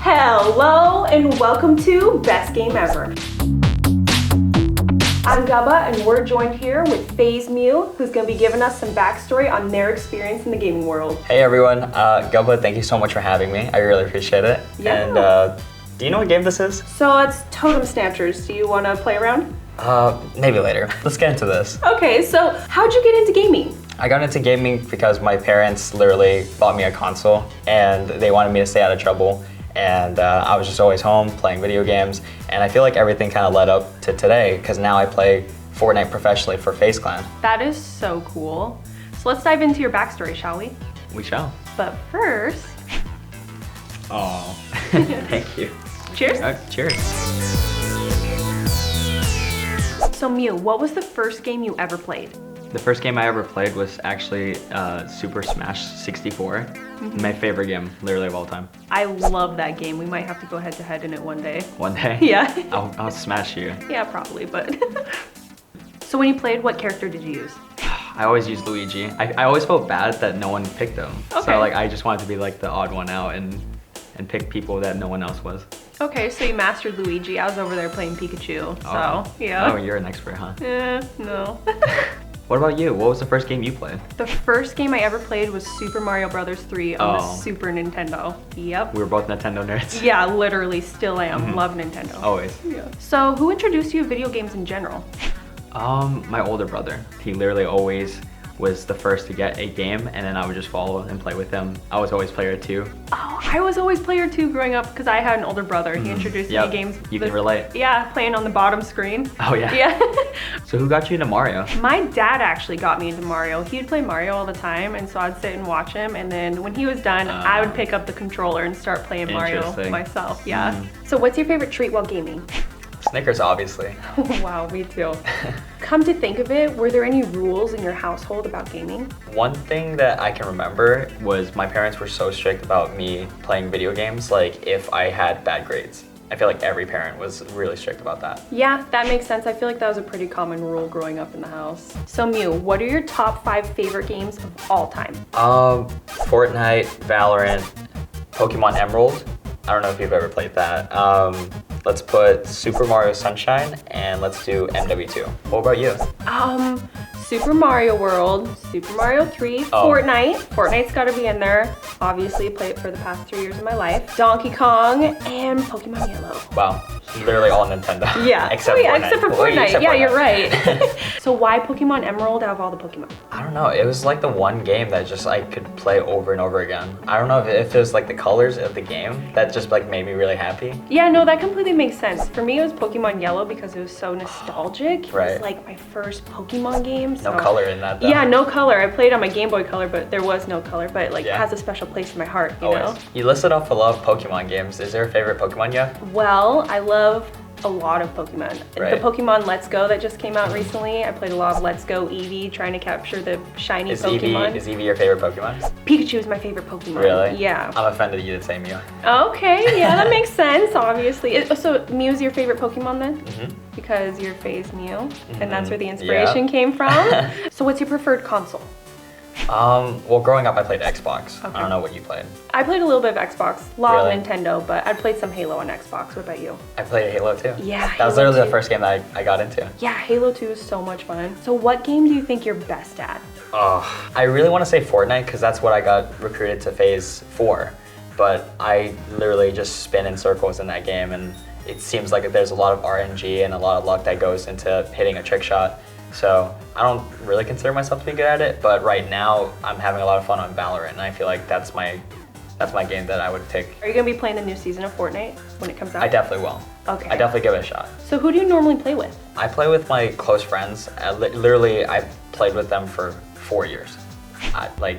Hello and welcome to Best Game Ever. I'm Gubba and we're joined here with FaZe Mew, who's going to be giving us some backstory on their experience in the gaming world. Hey everyone, Gubba, thank you so much for having me. I really appreciate it. Yeah. And do you know what game this is? So it's Totem Snatchers. Do you want to play around? Maybe later. Let's get into this. Okay, so how'd you get into gaming? I got into gaming because my parents literally bought me a console and they wanted me to stay out of trouble. And I was just always home playing video games. And I feel like everything kind of led up to today because now I play Fortnite professionally for FaZe Clan. That is so cool. So let's dive into your backstory, shall we? We shall. But first... Oh, thank you. Cheers. Cheers. So Mew, what was the first game you ever played? The first game I ever played was actually Super Smash 64. My favorite game, literally of all time. I love that game. We might have to go head to head in it one day. One day? Yeah. I'll smash you. Yeah, probably, but. So when you played, what character did you use? I always used Luigi. I always felt bad that no one picked him. Okay. So like I just wanted to be like the odd one out and pick people that no one else was. Okay, so you mastered Luigi. I was over there playing Pikachu, so yeah. Oh, you're an expert, huh? No. What about you? What was the first game you played? The first game I ever played was Super Mario Bros. 3 on the Super Nintendo. Yep. We were both Nintendo nerds. Yeah, literally, still am. Love Nintendo. Always. Yeah. So who introduced you to video games in general? My older brother. He literally always was the first to get a game and then I would just follow and play with him. I was always player 2. Oh, I was always player 2 growing up because I had an older brother. He introduced me to games. You can relate. Yeah, playing on the bottom screen. Oh yeah. Yeah. So who got you into Mario? My dad actually got me into Mario. He'd play Mario all the time and so I'd sit and watch him and then when he was done, I would pick up the controller and start playing Mario myself. Yeah. So what's your favorite treat while gaming? Snickers, obviously. Wow, me too. Come to think of it, were there any rules in your household about gaming? One thing that I can remember was my parents were so strict about me playing video games, like if I had bad grades. I feel like every parent was really strict about that. Yeah, that makes sense. I feel like that was a pretty common rule growing up in the house. So Mew, what are your top 5 favorite games of all time? Fortnite, Valorant, Pokemon Emerald. I don't know if you've ever played that. Let's put Super Mario Sunshine and let's do MW2. What about you? Super Mario World, Super Mario 3, Fortnite. Fortnite's gotta be in there. Obviously, played it for the past 3 years of my life. Donkey Kong and Pokemon Yellow. Wow, literally all Nintendo. Yeah, except Fortnite. Except for Fortnite. Yeah, you're right. So why Pokemon Emerald out of all the Pokemon? I don't know, it was like the one game that just I could play over and over again. I don't know if it was like the colors of the game that just like made me really happy. Yeah, no, that completely makes sense. For me, it was Pokemon Yellow because it was so nostalgic. Right. It was like my first Pokemon game. No color in that though. Yeah, no color. I played on my Game Boy Color, but there was no color, but like it has a special place in my heart, you know? You listed off a lot of Pokemon games. Is there a favorite Pokemon you have? Well, I love a lot of Pokemon. Right. The Pokemon Let's Go that just came out recently, I played a lot of Let's Go Eevee, trying to capture the shiny Pokemon. Is Eevee your favorite Pokemon? Pikachu is my favorite Pokemon. Really? Yeah. I'm offended you didn't say Mew. Okay, yeah, that makes sense, obviously. So Mew's your favorite Pokemon then? Mm-hmm. Because you're FaZe Mew, and that's where the inspiration came from. So what's your preferred console? Well, growing up I played Xbox. Okay. I don't know what you played. I played a little bit of Xbox, a lot Really? of Nintendo, but I played some Halo on Xbox. What about you? I played Halo too. Yeah, That was Halo literally 2. the first game that I got into. Yeah, Halo 2 is so much fun. So what game do you think you're best at? I really want to say Fortnite because that's what I got recruited to FaZe for. But I literally just spin in circles in that game and it seems like there's a lot of RNG and a lot of luck that goes into hitting a trick shot. So I don't really consider myself to be good at it, but right now I'm having a lot of fun on Valorant and I feel like that's my game that I would pick. Are you gonna be playing the new season of Fortnite when it comes out? I definitely will. Okay. I definitely give it a shot. So who do you normally play with? I play with my close friends. Literally, I've played with them for 4 years.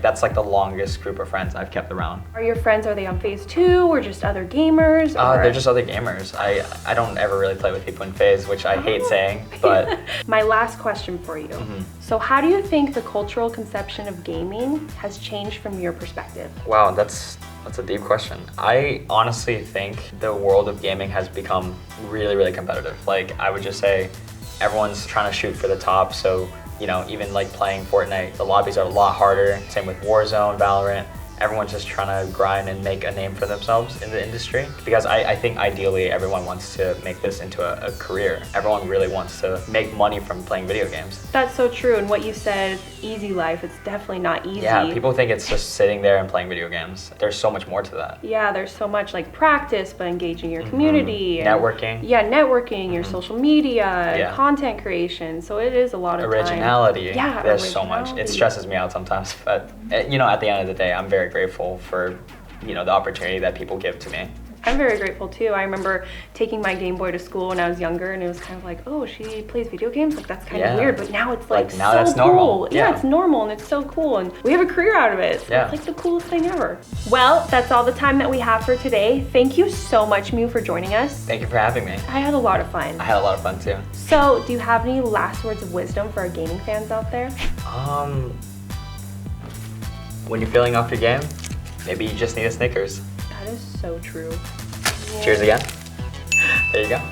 That's like the longest group of friends I've kept around. Are your friends, are they on FaZe 2 or just other gamers? They're just other gamers. I don't ever really play with people in FaZe, which I hate saying, but... My last question for you. So how do you think the cultural conception of gaming has changed from your perspective? Wow, that's a deep question. I honestly think the world of gaming has become really, really competitive. Like, I would just say everyone's trying to shoot for the top, so you know, even like playing Fortnite, the lobbies are a lot harder. Same with Warzone, Valorant. everyone's just trying to grind and make a name for themselves in the industry. Because I think ideally everyone wants to make this into a career. Everyone really wants to make money from playing video games. That's so true, and what you said, easy life, it's definitely not easy. Yeah, people think it's just sitting there and playing video games. There's so much more to that. Yeah, there's so much like practice, but engaging your community. And networking. Yeah, networking, your social media, and content creation. So it is a lot of originality. Time. Yeah, there's so much. It stresses me out sometimes, but you know, at the end of the day, I'm very grateful for, you know, the opportunity that people give to me. I'm very grateful too. I remember taking my Game Boy to school when I was younger, and it was kind of like, oh, she plays video games? Like, that's kind of weird, but now it's like now so that's cool. normal. Yeah, it's normal, and it's so cool, and we have a career out of it. So it's like the coolest thing ever. Well, that's all the time that we have for today. Thank you so much, Mew, for joining us. Thank you for having me. I had a lot of fun. I had a lot of fun too. So, do you have any last words of wisdom for our gaming fans out there? When you're feeling off your game, maybe you just need a Snickers. That is so true. Yeah. Cheers again. There you go.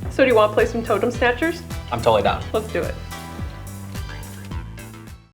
So do you want to play some Totem Snatchers? I'm totally down. Let's do it.